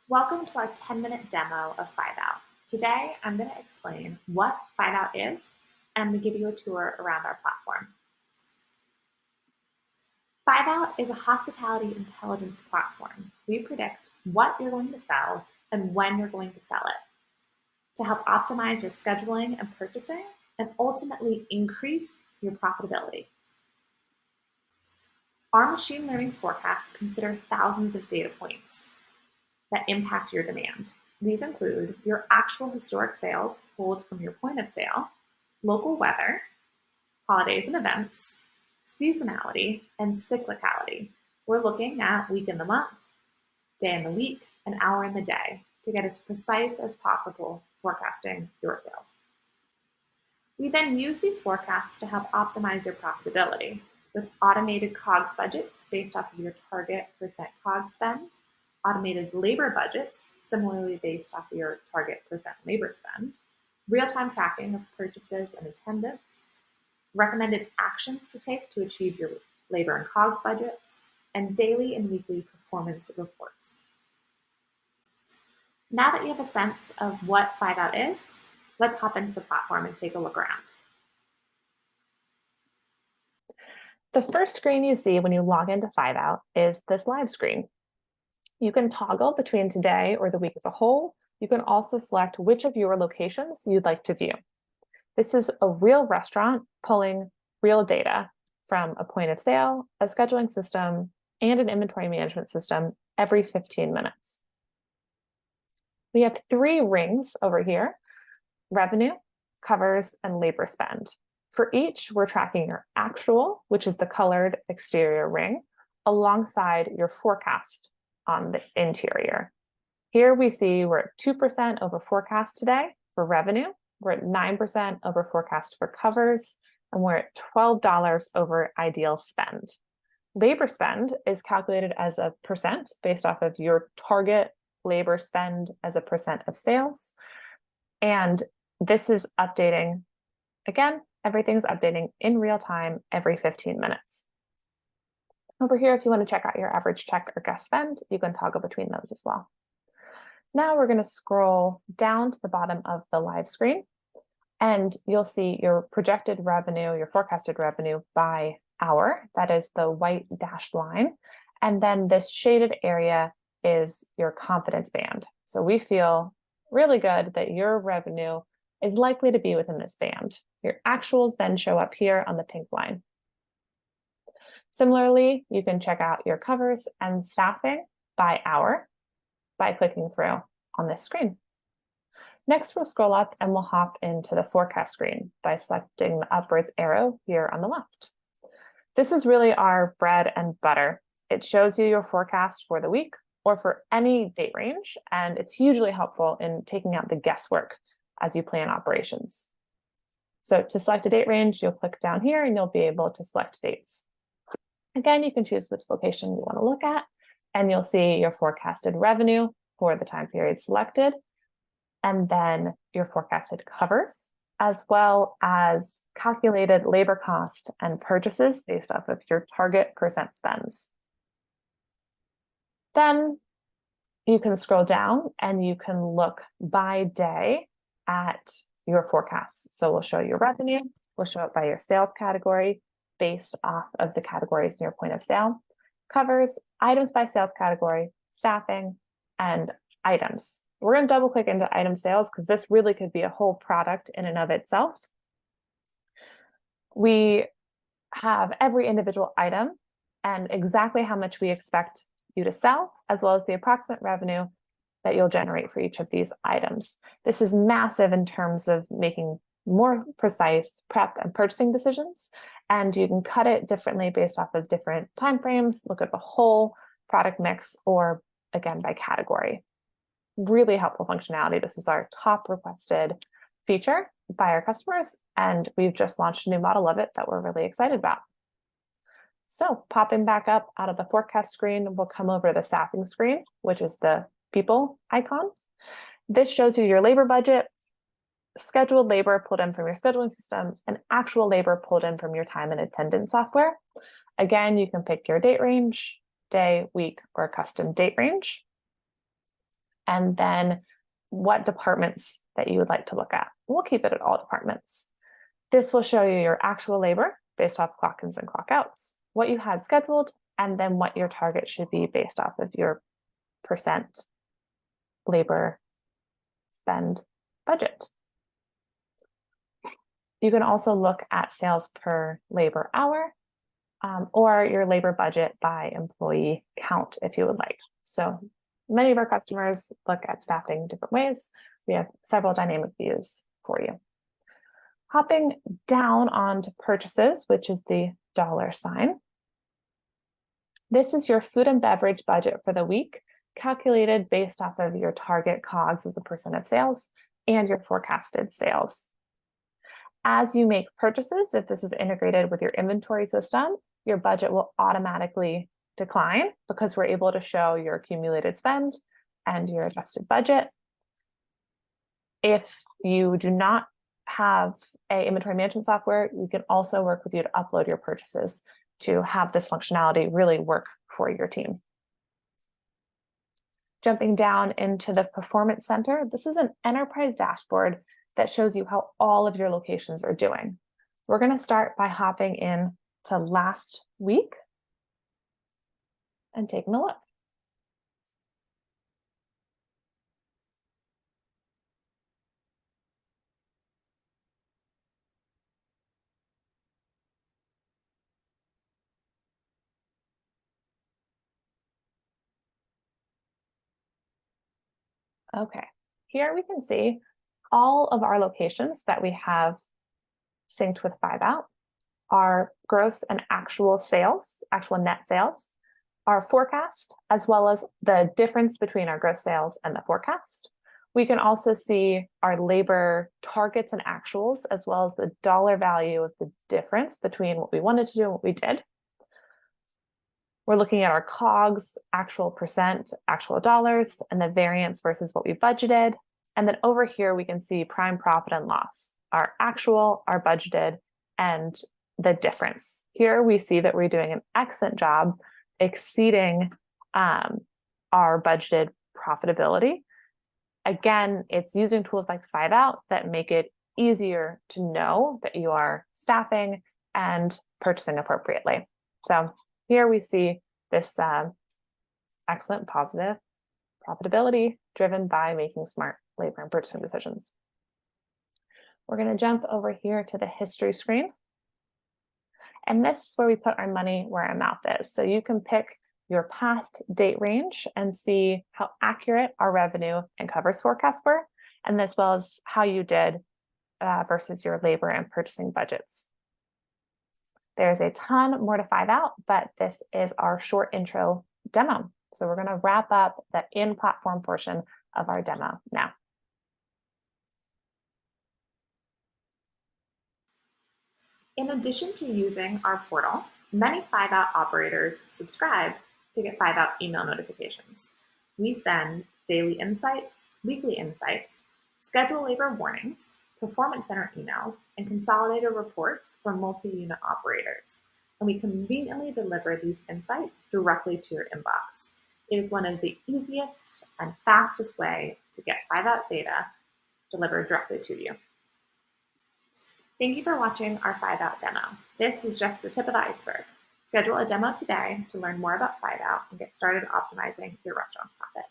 Welcome to our 10-minute demo of 5-Out. Today, I'm going to explain what 5-Out is and to give you a tour around our platform. 5-Out is a hospitality intelligence platform. We predict what you're going to sell and when you're going to sell it to help optimize your scheduling and purchasing and ultimately increase your profitability. Our machine learning forecasts consider thousands of data points that impact your demand. These include your actual historic sales pulled from your point of sale, local weather, holidays and events, seasonality, and cyclicality. We're looking at week in the month, day in the week, and hour in the day to get as precise as possible forecasting your sales. We then use these forecasts to help optimize your profitability with automated COGS budgets based off of your target percent COGS spend, automated labor budgets, similarly based off of your target percent labor spend, real-time tracking of purchases and attendance, recommended actions to take to achieve your labor and COGS budgets, and daily and weekly performance reports. Now that you have a sense of what 5-Out is, let's hop into the platform and take a look around. The first screen you see when you log into 5-Out is this live screen. You can toggle between today or the week as a whole. You can also select which of your locations you'd like to view. This is a real restaurant pulling real data from a point of sale, a scheduling system, and an inventory management system every 15 minutes. We have 3 rings over here: revenue, covers, and labor spend. For each, we're tracking your actual, which is the colored exterior ring, alongside your forecast on the interior. Here we see we're at 2% over forecast today for revenue. We're at 9% over forecast for covers, and we're at $12 over ideal spend. Labor spend is calculated as a percent based off of your target labor spend as a percent of sales. And this is updating, again, everything's updating in real time every 15 minutes. Over here, if you want to check out your average check or guest spend, you can toggle between those as well. Now we're going to scroll down to the bottom of the live screen, and you'll see your projected revenue, your forecasted revenue by hour. That is the white dashed line. And then this shaded area is your confidence band. So we feel really good that your revenue is likely to be within this band. Your actuals then show up here on the pink line. Similarly, you can check out your covers and staffing by hour by clicking through on this screen. Next, we'll scroll up and we'll hop into the forecast screen by selecting the upwards arrow here on the left. This is really our bread and butter. It shows you your forecast for the week or for any date range, and it's hugely helpful in taking out the guesswork as you plan operations. So to select a date range, you'll click down here and you'll be able to select dates. Again, you can choose which location you want to look at, and you'll see your forecasted revenue for the time period selected, and then your forecasted covers, as well as calculated labor cost and purchases based off of your target percent spends. Then you can scroll down and you can look by day at your forecasts. So we'll show your revenue, we'll show it by your sales category based off of the categories in your point of sale, covers, items by sales category, staffing, and items. We're going to double click into item sales because this really could be a whole product in and of itself. We have every individual item and exactly how much we expect you to sell, as well as the approximate revenue that you'll generate for each of these items. This is massive in terms of making more precise prep and purchasing decisions, and you can cut it differently based off of different timeframes, look at the whole product mix, or again, by category. Really helpful functionality. This was our top requested feature by our customers, and we've just launched a new model of it that we're really excited about. So popping back up out of the forecast screen, we'll come over to the staffing screen, which is the people icon. This shows you your labor budget, scheduled labor pulled in from your scheduling system, and actual labor pulled in from your time and attendance software. Again, you can pick your date range, day, week, or custom date range. and then what departments that you would like to look at. We'll keep it at all departments. This will show you your actual labor based off clock-ins and clock-outs, what you had scheduled, and then what your target should be based off of your percent labor spend budget. You can also look at sales per labor hour, or your labor budget by employee count if you would like. So many of our customers look at staffing different ways. We have several dynamic views for you. Hopping down onto purchases, which is the dollar sign. This is your food and beverage budget for the week, calculated based off of your target COGS as a percent of sales and your forecasted sales. As you make purchases, if this is integrated with your inventory system, your budget will automatically decline because we're able to show your accumulated spend and your adjusted budget. If you do not have a inventory management software, we can also work with you to upload your purchases to have this functionality really work for your team. Jumping down into the performance center, this is an enterprise dashboard that shows you how all of your locations are doing. We're going to start by hopping in to last week and taking a look. Okay, here we can see all of our locations that we have synced with 5-Out, our gross and actual sales, actual net sales, our forecast, as well as the difference between our gross sales and the forecast. We can also see our labor targets and actuals, as well as the dollar value of the difference between what we wanted to do and what we did. We're looking at our COGS, actual percent, actual dollars, and the variance versus what we budgeted. And then over here, we can see prime profit and loss, our actual, our budgeted, and the difference. Here we see that we're doing an excellent job exceeding our budgeted profitability. Again, it's using tools like 5-Out that make it easier to know that you are staffing and purchasing appropriately. So here we see this excellent positive profitability driven by making smart labor and purchasing decisions. We're going to jump over here to the history screen. And this is where we put our money where our mouth is. So you can pick your past date range and see how accurate our revenue and covers forecasts were, and as well as how you did versus your labor and purchasing budgets. There's a ton more to 5-Out, but this is our short intro demo. So we're going to wrap up the in-platform portion of our demo now. In addition to using our portal, many 5-Out operators subscribe to get 5-Out email notifications. We send daily insights, weekly insights, schedule labor warnings, performance center emails, and consolidated reports for multi-unit operators. And we conveniently deliver these insights directly to your inbox. It is one of the easiest and fastest way to get 5-Out data delivered directly to you. Thank you for watching our 5-Out demo. This is just the tip of the iceberg. Schedule a demo today to learn more about 5-Out and get started optimizing your restaurant's profit.